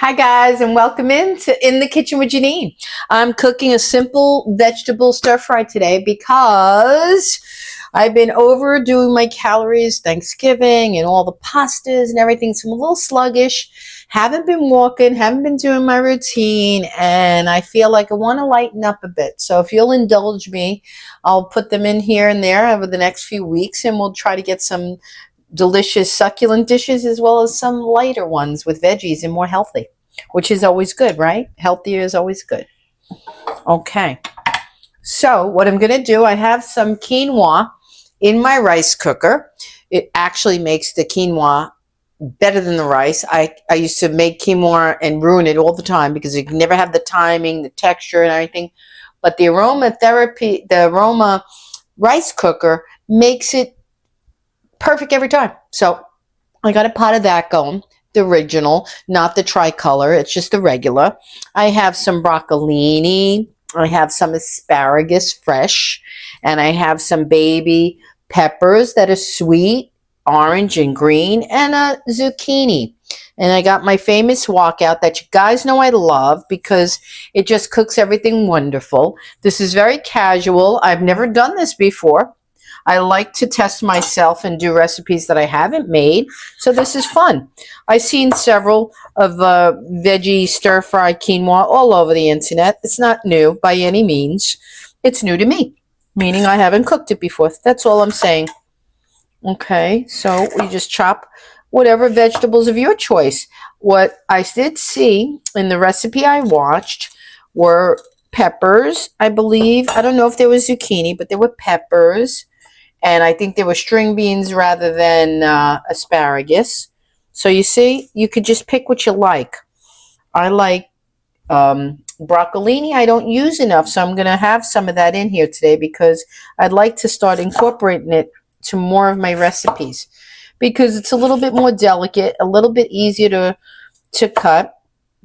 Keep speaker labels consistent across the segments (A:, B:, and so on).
A: Hi guys, and welcome In the Kitchen with Janine. I'm cooking a simple vegetable stir fry today because I've been overdoing my calories, Thanksgiving and all the pastas and everything, so I'm a little sluggish. Haven't been walking, haven't been doing my routine, and I feel like I want to lighten up a bit. So if you'll indulge me, I'll put them in here and there over the next few weeks, and we'll try to get some delicious succulent dishes as well as some lighter ones with veggies and more healthy, which is always good, right? Healthier is always good. Okay, so what I'm going to do, I have some quinoa in my rice cooker. It actually makes the quinoa better than the rice. I used to make quinoa and ruin it all the time because you can never have the timing, the texture and everything. But the aroma rice cooker makes it perfect every time. So I got a pot of that going, the original, not the tricolor. It's just the regular. I have some broccolini. I have some asparagus fresh, and I have some baby peppers that are sweet, orange and green, and a zucchini. And I got my famous walkout that you guys know I love because it just cooks everything wonderful. This is very casual. I've never done this before. I like to test myself and do recipes that I haven't made, so this is fun. I've seen several of veggie stir-fry quinoa all over the internet. It's not new by any means. It's new to me, meaning I haven't cooked it before. That's all I'm saying. Okay, so we just chop whatever vegetables of your choice. What I did see in the recipe I watched were peppers, I believe. I don't know if there was zucchini, but there were peppers. And I think there were string beans rather than asparagus. So you see, you could just pick what you like. I like broccolini. I don't use enough, so I'm going to have some of that in here today because I'd like to start incorporating it to more of my recipes because it's a little bit more delicate, a little bit easier to cut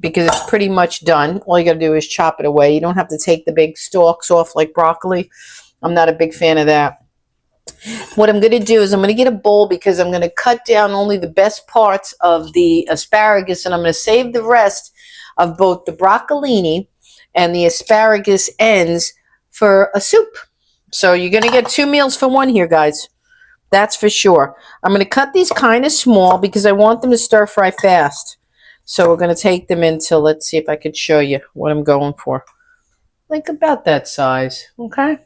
A: because it's pretty much done. All you got to do is chop it away. You don't have to take the big stalks off like broccoli. I'm not a big fan of that. What I'm going to do is I'm going to get a bowl because I'm going to cut down only the best parts of the asparagus, and I'm going to save the rest of both the broccolini and the asparagus ends for a soup. So you're going to get 2 meals for one here, guys. That's for sure. I'm going to cut these kind of small because I want them to stir fry fast. So we're going to take them into, let's see if I could show you what I'm going for. Like about that size, okay?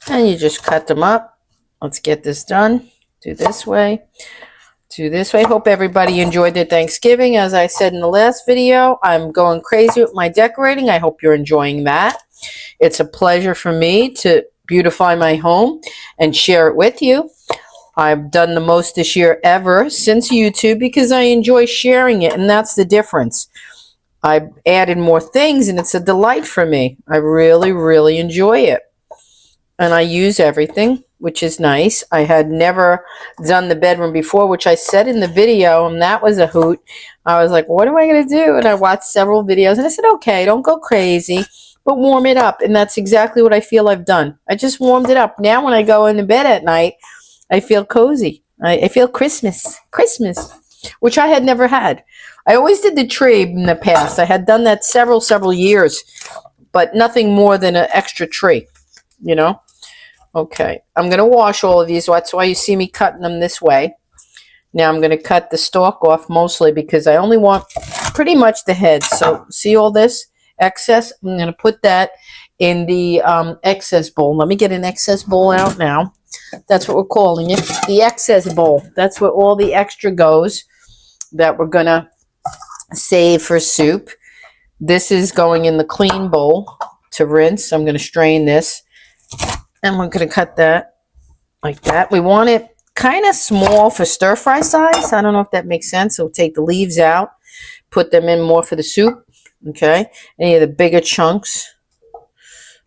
A: And you just cut them up. Let's get this done. Do this way. Do this way. Hope everybody enjoyed their Thanksgiving. As I said in the last video, I'm going crazy with my decorating. I hope you're enjoying that. It's a pleasure for me to beautify my home and share it with you. I've done the most this year ever since YouTube because I enjoy sharing it, and that's the difference. I've added more things, and it's a delight for me. I really, really enjoy it. And I use everything, which is nice. I had never done the bedroom before, which I said in the video, and that was a hoot. I was like, what am I going to do? And I watched several videos, and I said, okay, don't go crazy, but warm it up. And that's exactly what I feel I've done. I just warmed it up. Now when I go into bed at night, I feel cozy. I feel Christmas, which I had never had. I always did the tree in the past. I had done that several years, but nothing more than an extra tree, you know? Okay, I'm going to wash all of these. That's why you see me cutting them this way. Now I'm going to cut the stalk off mostly because I only want pretty much the head. So see all this excess? I'm going to put that in the excess bowl. Let me get an excess bowl out now. That's what we're calling it, the excess bowl. That's where all the extra goes that we're going to save for soup. This is going in the clean bowl to rinse. I'm going to strain this. And we're going to cut that like that. We want it kind of small for stir fry size. I don't know if that makes sense. So we'll take the leaves out, put them in more for the soup. Okay. Any of the bigger chunks.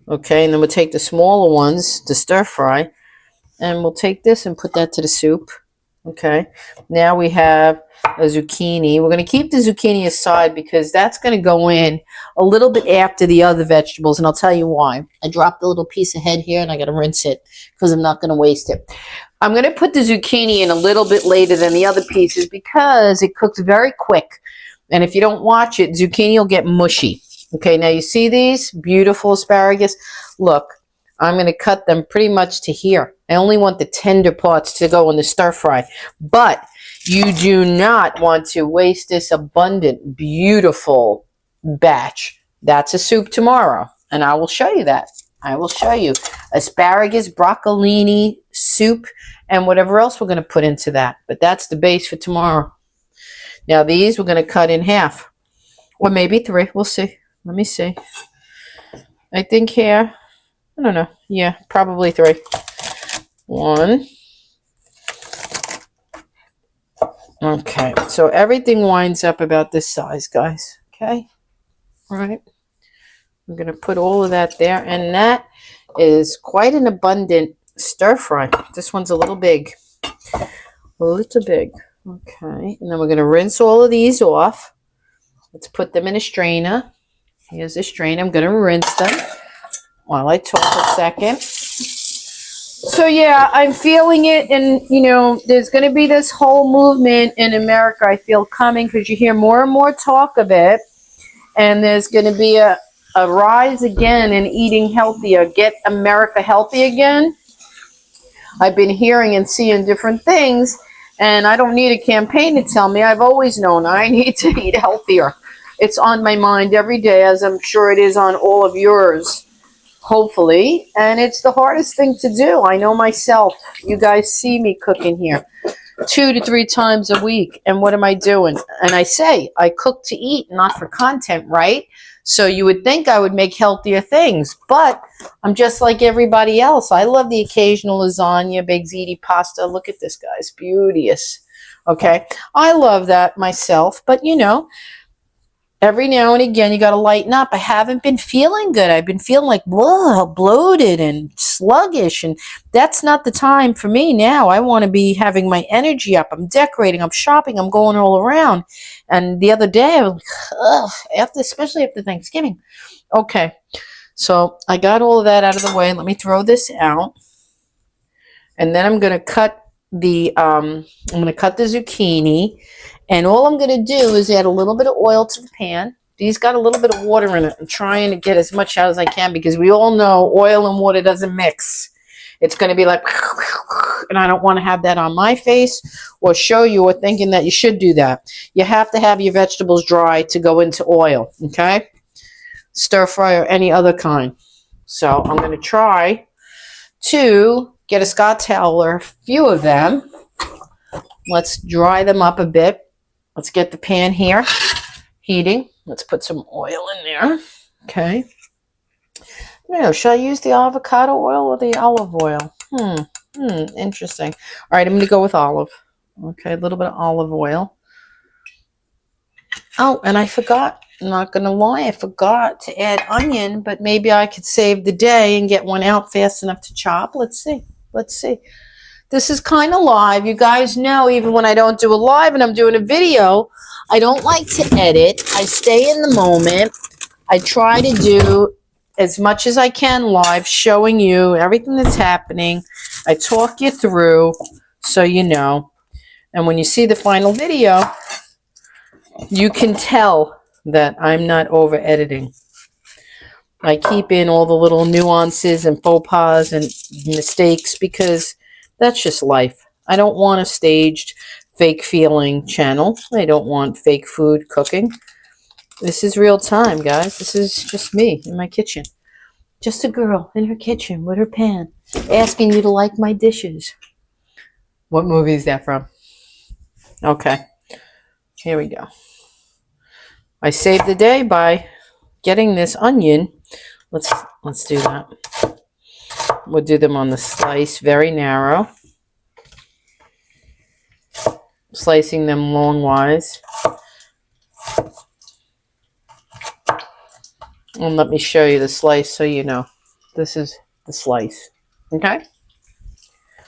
A: Okay. And then we'll take the smaller ones to stir fry. And we'll take this and put that to the soup. Okay. Now we have a zucchini. We're going to keep the zucchini aside because that's going to go in a little bit after the other vegetables, and I'll tell you why. I dropped a little piece of head here, and I got to rinse it because I'm not going to waste it. I'm going to put the zucchini in a little bit later than the other pieces because it cooks very quick. And if you don't watch it, zucchini will get mushy. Okay, now you see these beautiful asparagus? Look, I'm going to cut them pretty much to here. I only want the tender parts to go in the stir fry. But you do not want to waste this abundant, beautiful batch. That's a soup tomorrow, and I will show you that. I will show you asparagus, broccolini, soup, and whatever else we're going to put into that. But that's the base for tomorrow. Now these we're going to cut in half, or maybe 3. We'll see. Let me see. I think here, I don't know. Yeah, probably 3. 1. Okay, so everything winds up about this size, guys. Okay, all right. I'm going to put all of that there, and that is quite an abundant stir fry. This one's a little big. A little big. Okay, and then we're going to rinse all of these off. Let's put them in a strainer. Here's a strainer. I'm going to rinse them while I talk a second. So yeah, I'm feeling it, and you know, there's going to be this whole movement in America, I feel, coming, because you hear more and more talk of it, and there's going to be a rise again in eating healthier, get America healthy again. I've been hearing and seeing different things, and I don't need a campaign to tell me. I've always known I need to eat healthier. It's on my mind every day, as I'm sure it is on all of yours. Hopefully, and it's the hardest thing to do. I know myself. You guys see me cooking here 2 to 3 times a week, and what am I doing? And I say I cook to eat, not for content, right? So you would think I would make healthier things, but I'm just like everybody else. I love the occasional lasagna, baked ziti pasta. Look at this, guys, beauteous. Okay, I love that myself, but you know, every now and again, you got to lighten up. I haven't been feeling good. I've been feeling like bloated and sluggish, and that's not the time for me now. I want to be having my energy up. I'm decorating. I'm shopping. I'm going all around. And the other day, I was like, especially after Thanksgiving. Okay, so I got all of that out of the way. Let me throw this out, and then I'm going to cut the zucchini. And all I'm going to do is add a little bit of oil to the pan. These got a little bit of water in it. I'm trying to get as much out as I can, because we all know oil and water doesn't mix. It's going to be like, and I don't want to have that on my face or show you or thinking that you should do that. You have to have your vegetables dry to go into oil, okay? Stir fry or any other kind. So I'm going to try to get a Scott towel or a few of them. Let's dry them up a bit. Let's get the pan here heating. Let's put some oil in there. Okay. Now, should I use the avocado oil or the olive oil? Interesting. All right, I'm going to go with olive. Okay, a little bit of olive oil. Oh, and I forgot. I'm not going to lie. I forgot to add onion, but maybe I could save the day and get one out fast enough to chop. Let's see. Let's see. This is kind of live. You guys know, even when I don't do a live and I'm doing a video, I don't like to edit. I stay in the moment. I try to do as much as I can live, showing you everything that's happening. I talk you through so you know. And when you see the final video, you can tell that I'm not over editing. I keep in all the little nuances and faux pas and mistakes, because that's just life. I don't want a staged, fake feeling channel. I don't want fake food cooking. This is real time, guys. This is just me in my kitchen. Just a girl in her kitchen with her pan, asking you to like my dishes. What movie is that from? Okay. Here we go. I saved the day by getting this onion. Let's do that. We'll do them on the slice, very narrow. Slicing them longwise. And let me show you the slice so you know. This is the slice. Okay?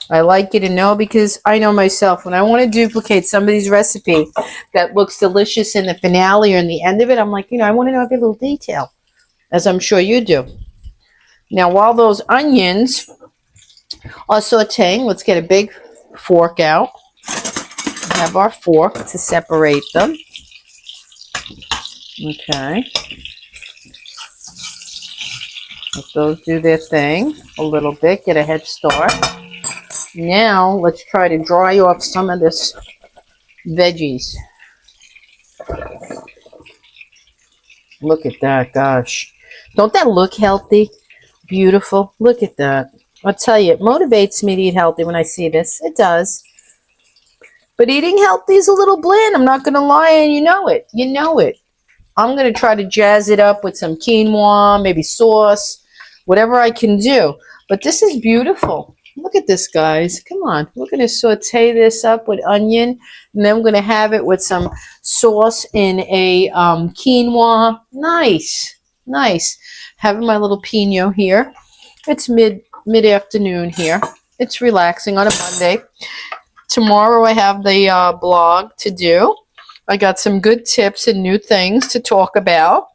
A: I like you to know, because I know myself, when I want to duplicate somebody's recipe that looks delicious in the finale or in the end of it, I'm like, I want to know every little detail, as I'm sure you do. Now, while those onions are sauteing, let's get a big fork out. We have our fork to separate them. Okay. Let those do their thing a little bit, get a head start. Now, let's try to dry off some of this veggies. Look at that, gosh. Don't that look healthy? Beautiful. Look at that. I'll tell you, it motivates me to eat healthy when I see this. It does. But eating healthy is a little bland. I'm not going to lie, and you know it. You know it. I'm going to try to jazz it up with some quinoa, maybe sauce, whatever I can do. But this is beautiful. Look at this, guys. Come on. We're going to saute this up with onion. And then I'm going to have it with some sauce in a quinoa. Nice. Nice. Having my little pino here. It's mid-afternoon here. It's relaxing on a Monday. Tomorrow I have the blog to do. I got some good tips and new things to talk about.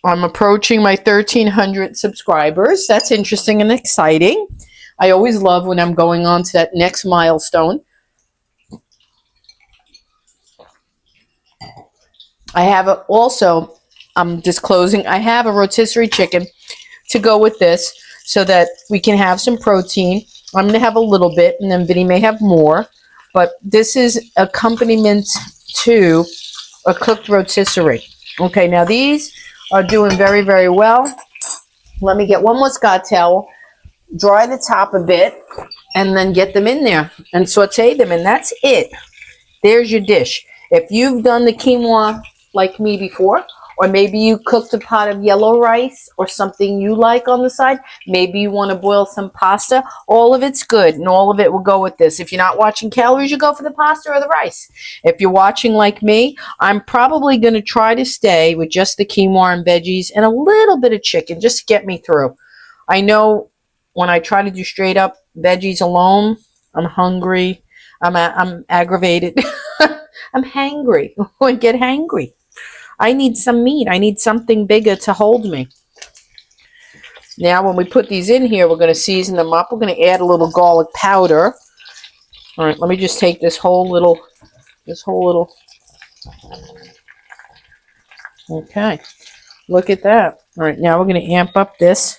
A: I'm approaching my 1,300 subscribers. That's interesting and exciting. I always love when I'm going on to that next milestone. I have also, I'm disclosing, I have a rotisserie chicken to go with this so that we can have some protein. I'm going to have a little bit, and then Vinny may have more. But this is accompaniment to a cooked rotisserie. Okay, now these are doing very, very well. Let me get one more Scott towel, dry the top a bit, and then get them in there and saute them, and that's it. There's your dish. If you've done the quinoa like me before, or maybe you cooked a pot of yellow rice or something you like on the side, maybe you want to boil some pasta, all of it's good, and all of it will go with this. If you're not watching calories, you go for the pasta or the rice. If you're watching like me, I'm probably going to try to stay with just the quinoa and veggies and a little bit of chicken just to get me through. I know when I try to do straight up veggies alone, I'm hungry, I'm aggravated, I'm hangry. I get hangry. I need some meat. I need something bigger to hold me. Now, when we put these in here, we're going to season them up. We're going to add a little garlic powder. All right, let me just take this whole little. Okay, look at that. All right, now we're going to amp up this.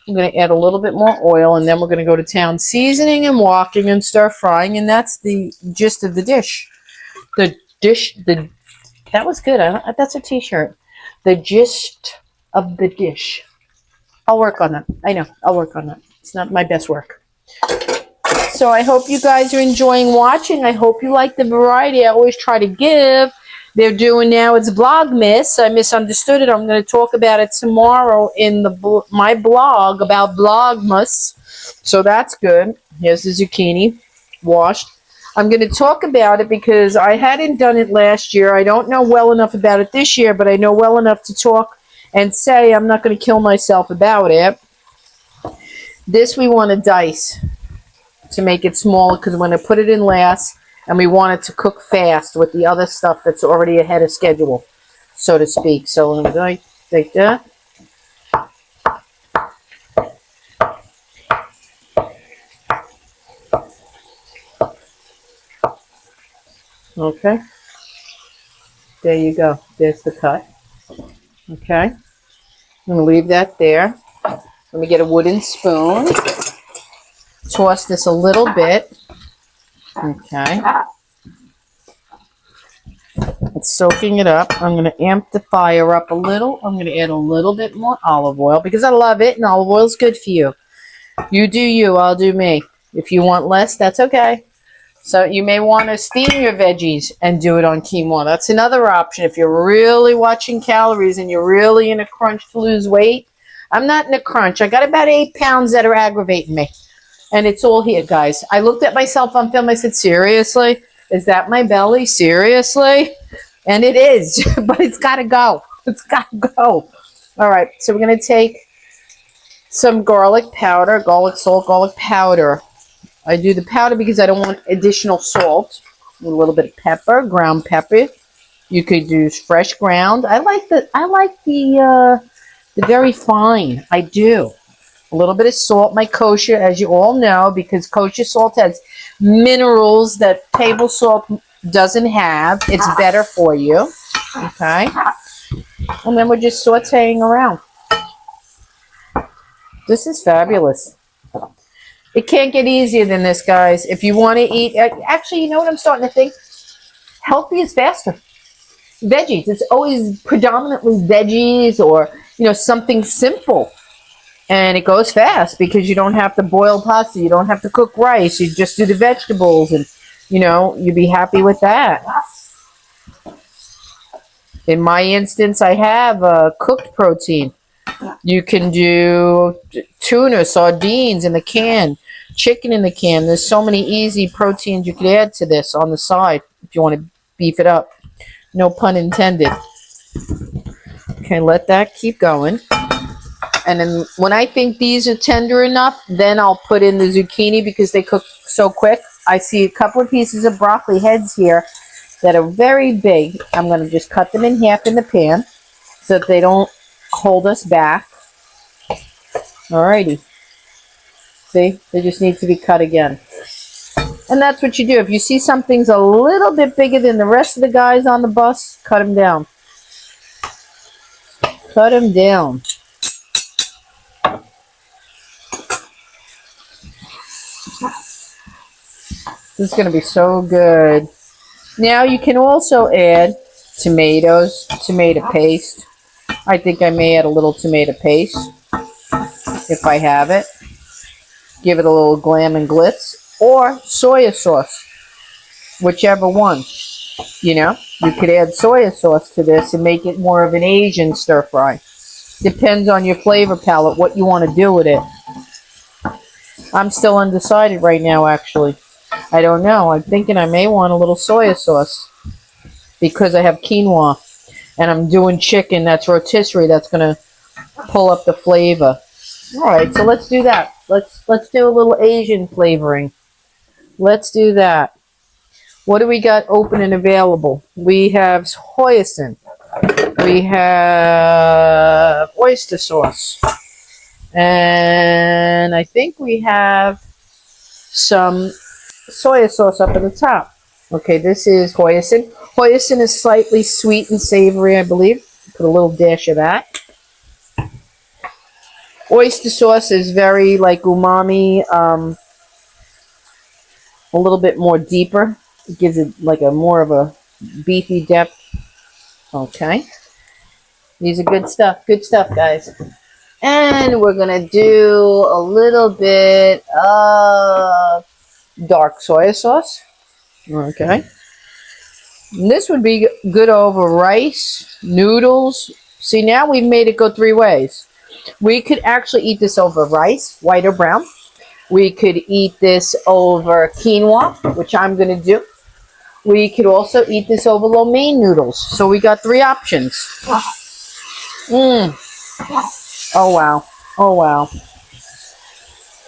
A: I'm going to add a little bit more oil, and then we're going to go to town seasoning and walking and stir frying, and that's the gist of the dish. That was good. That's a t-shirt. The gist of the dish. I'll work on that. I know. I'll work on that. It's not my best work. So I hope you guys are enjoying watching. I hope you like the variety I always try to give. They're doing now, it's Vlogmas. I misunderstood it. I'm going to talk about it tomorrow in my blog about Vlogmas. So that's good. Here's the zucchini washed. I'm going to talk about it because I hadn't done it last year. I don't know well enough about it this year, but I know well enough to talk and say I'm not going to kill myself about it. This we want to dice to make it smaller because we're going to put it in last, and we want it to cook fast with the other stuff that's already ahead of schedule, so to speak. So I'm going to take that. Okay, there you go. There's the cut. Okay, I'm going to leave that there. Let me get a wooden spoon. Toss this a little bit. Okay. It's soaking it up. I'm going to amp the fire up a little. I'm going to add a little bit more olive oil because I love it, and olive oil is good for you. You do you, I'll do me. If you want less, that's okay. So you may want to steam your veggies and do it on quinoa. That's another option. If you're really watching calories and you're really in a crunch to lose weight. I'm not in a crunch. I got about 8 pounds that are aggravating me. And it's all here, guys. I looked at myself on film. I said, seriously? Is that my belly? Seriously? And it is. But it's got to go. It's got to go. All right. So we're going to take some garlic powder, garlic salt, garlic powder. I do the powder because I don't want additional salt. A little bit of pepper, ground pepper. You could use fresh ground. I like the very fine. I do. A little bit of salt, my kosher, as you all know, because kosher salt has minerals that table salt doesn't have. It's better for you. Okay. And then we're just sauteing around. This is fabulous. It can't get easier than this, guys. If you want to eat, actually, you know what I'm starting to think? Healthy is faster. Veggies. It's always predominantly veggies or, something simple. And it goes fast because you don't have to boil pasta. You don't have to cook rice. You just do the vegetables and, you'd be happy with that. In my instance, I have cooked protein. You can do tuna, sardines in the can, chicken in the can. There's so many easy proteins you could add to this on the side if you want to beef it up. No pun intended. Okay, let that keep going. And then when I think these are tender enough, then I'll put in the zucchini because they cook so quick. I see a couple of pieces of broccoli heads here that are very big. I'm going to just cut them in half in the pan so that they don't hold us back. Alrighty. See, they just need to be cut again. And that's what you do. If you see something's a little bit bigger than the rest of the guys on the bus, cut them down. Cut them down. This is going to be so good. Now you can also add tomatoes, tomato paste. I think I may add a little tomato paste if I have it. Give it a little glam and glitz. Or soya sauce, whichever one. You could add soya sauce to this and make it more of an Asian stir fry. Depends on your flavor palette, what you want to do with it. I'm still undecided right now, actually. I don't know. I'm thinking I may want a little soya sauce because I have quinoa and I'm doing chicken that's rotisserie. That's going to pull up the flavor. All right, so let's do that. Let's do a little Asian flavoring. Let's do that. What do we got open and available? We have hoisin. We have oyster sauce. And I think we have some soya sauce up at the top. Okay, this is hoisin. Hoisin is slightly sweet and savory, I believe. Put a little dash of that. Oyster sauce is very like umami, a little bit more deeper. It gives it like a more of a beefy depth. Okay. These are good stuff. Good stuff, guys. And we're going to do a little bit of dark soy sauce. Okay. And this would be good over rice, noodles. See, now we've made it go three ways. We could actually eat this over rice, white or brown. We could eat this over quinoa, which I'm going to do. We could also eat this over lo mein noodles. So we got three options. Oh, wow. Oh, wow.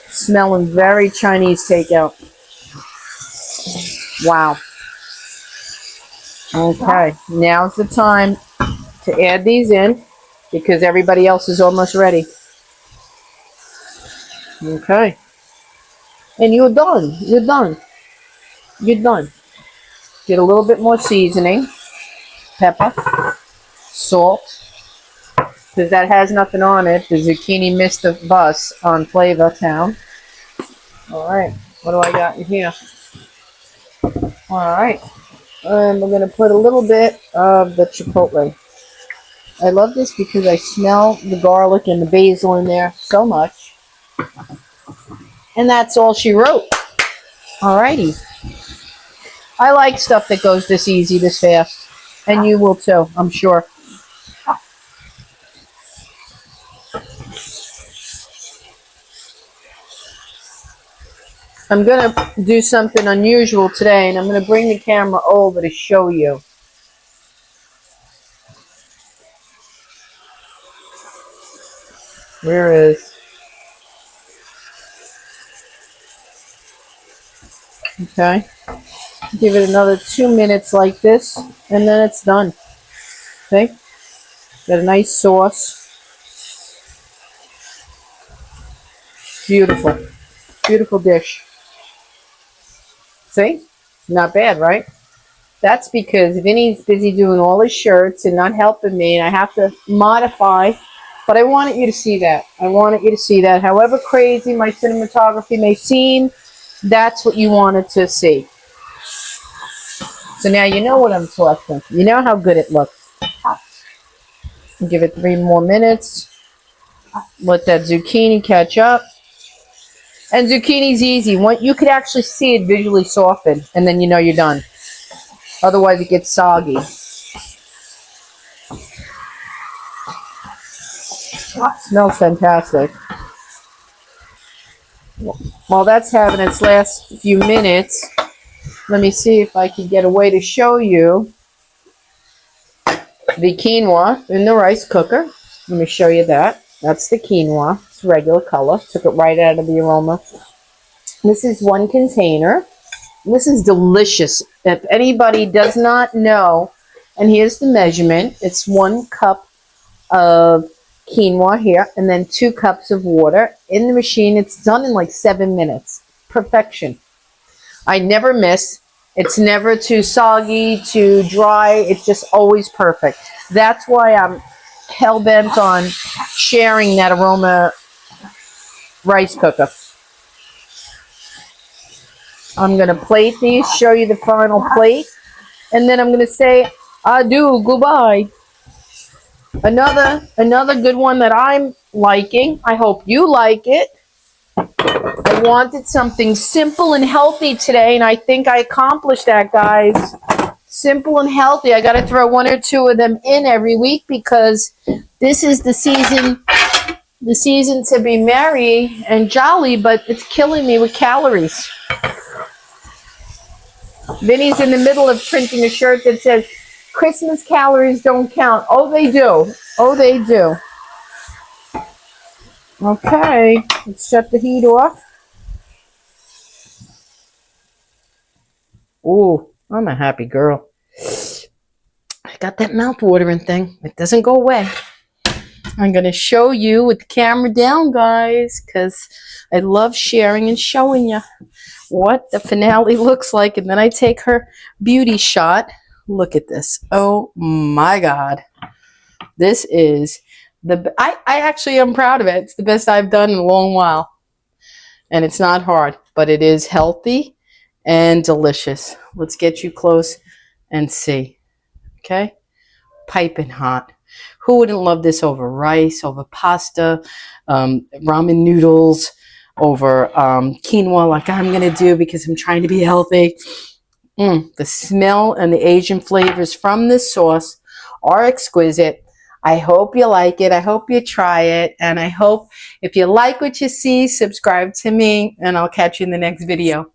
A: Smelling very Chinese takeout. Wow. Okay, now's the time to add these in because everybody else is almost ready. Okay. And you're done. You're done. You're done. Get a little bit more seasoning. Pepper. Salt. Because that has nothing on it. The zucchini missed the bus on Flavor Town. Alright. What do I got in here? Alright. And we're going to put a little bit of the chipotle. I love this because I smell the garlic and the basil in there so much. And that's all she wrote. Alrighty. I like stuff that goes this easy, this fast. And you will too, I'm sure. I'm going to do something unusual today, and I'm going to bring the camera over to show you. Where is? Okay. Give it another 2 minutes like this, and then it's done. Okay. Got a nice sauce. Beautiful. Beautiful dish. See? Not bad, right? That's because Vinny's busy doing all his shirts and not helping me, and I have to modify. But I wanted you to see that. I wanted you to see that. However crazy my cinematography may seem, that's what you wanted to see. So now you know what I'm talking. You know how good it looks. Give it 3 more minutes. Let that zucchini catch up. And zucchini's easy. You could actually see it visually soften, and then you know you're done. Otherwise, it gets soggy. Smells fantastic. While that's having its last few minutes, let me see if I can get a way to show you the quinoa in the rice cooker. Let me show you that. That's the quinoa. It's regular color. Took it right out of the aroma. This is 1 container. This is delicious. If anybody does not know, and here's the measurement, it's 1 cup of quinoa here, and then 2 cups of water. In the machine, it's done in like 7 minutes. Perfection. I never miss. It's never too soggy, too dry. It's just always perfect. That's why I'm hell-bent on sharing that aroma rice cooker. I'm going to plate these, show you the final plate, and then I'm going to say adieu, goodbye. Another good one that I'm liking. I hope you like it. I wanted something simple and healthy today, and I think I accomplished that, guys. Simple and healthy. I got to throw 1 or 2 of them in every week because this is the season to be merry and jolly, but it's killing me with calories. Vinny's in the middle of printing a shirt that says, Christmas calories don't count. Oh, they do. Oh, they do. Okay, let's shut the heat off. Ooh, I'm a happy girl. I got that mouth-watering thing. It doesn't go away. I'm going to show you with the camera down, guys, because I love sharing and showing you what the finale looks like. And then I take her beauty shot. Look at this. Oh, my God. This is I actually am proud of it. It's the best I've done in a long while. And it's not hard, but it is healthy and delicious. Let's get you close and see. Okay? Piping hot. Who wouldn't love this over rice, over pasta, ramen noodles, over quinoa like I'm going to do because I'm trying to be healthy. The smell and the Asian flavors from this sauce are exquisite. I hope you like it. I hope you try it. And I hope if you like what you see, subscribe to me, and I'll catch you in the next video.